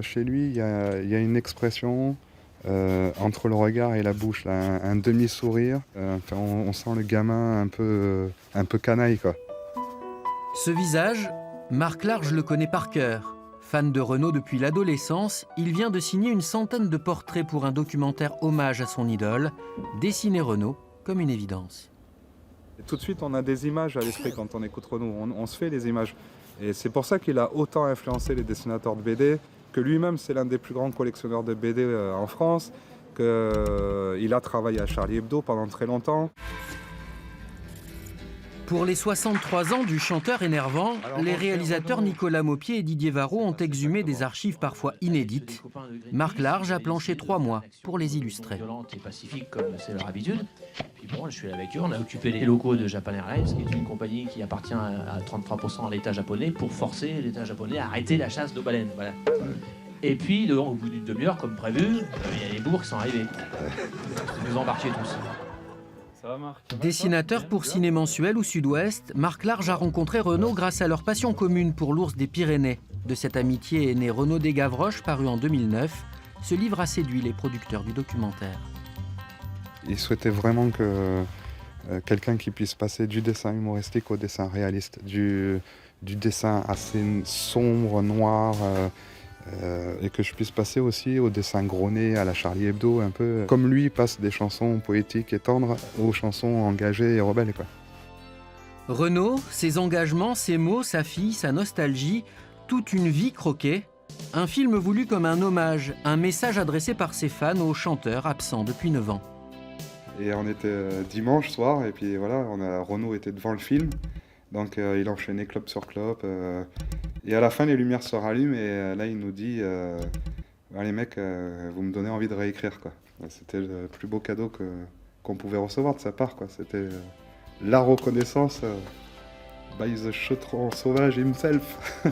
Chez lui, il y a une expression entre le regard et la bouche, là, un demi-sourire. Enfin, on sent le gamin un peu canaille, quoi. Ce visage, Marc Large le connaît par cœur. Fan de Renaud depuis l'adolescence, il vient de signer une centaine de portraits pour un documentaire hommage à son idole. Dessiner Renaud comme une évidence. Et tout de suite, on a des images à l'esprit quand on écoute Renaud. On se fait des images. Et c'est pour ça qu'il a autant influencé les dessinateurs de BD, que lui-même, c'est l'un des plus grands collectionneurs de BD en France, qu'il a travaillé à Charlie Hebdo pendant très longtemps. Pour les 63 ans du chanteur énervant, les réalisateurs Nicolas Maupied et Didier Varro ont exhumé des archives parfois inédites. Marc Large a planché 3 mois pour les illustrer. Violente et pacifique comme c'est leur habitude. Puis bon, je suis là avec eux, on a occupé les locaux de Japan Airlines, qui est une compagnie qui appartient à 33% à l'État japonais, pour forcer l'État japonais à arrêter la chasse de baleines. Voilà. Et puis, au bout d'une demi-heure, comme prévu, il y a les bourgs qui sont arrivés. Ils nous ont embarqués tous. Dessinateur pour Ciné Mensuel ou Sud-Ouest, Marc Large a rencontré Renaud grâce à leur passion commune pour l'ours des Pyrénées. De cette amitié est né Renaud des Gavroches, paru en 2009. Ce livre a séduit les producteurs du documentaire. Il souhaitait vraiment que quelqu'un qui puisse passer du dessin humoristique au dessin réaliste, du dessin assez sombre, noir, et que je puisse passer aussi au dessin gros nez, à la Charlie Hebdo, un peu comme lui passe des chansons poétiques et tendres aux chansons engagées et rebelles, quoi. Renaud, ses engagements, ses mots, sa fille, sa nostalgie, toute une vie croquée. Un film voulu comme un hommage, un message adressé par ses fans au chanteur absent depuis 9 ans. Et on était dimanche soir, et puis voilà, Renaud était devant le film, donc il enchaînait clope sur clope. Et à la fin, les lumières se rallument, et là, il nous dit allez mecs, vous me donnez envie de réécrire, quoi. C'était le plus beau cadeau qu'on pouvait recevoir de sa part, quoi. C'était la reconnaissance by the chautron sauvage himself.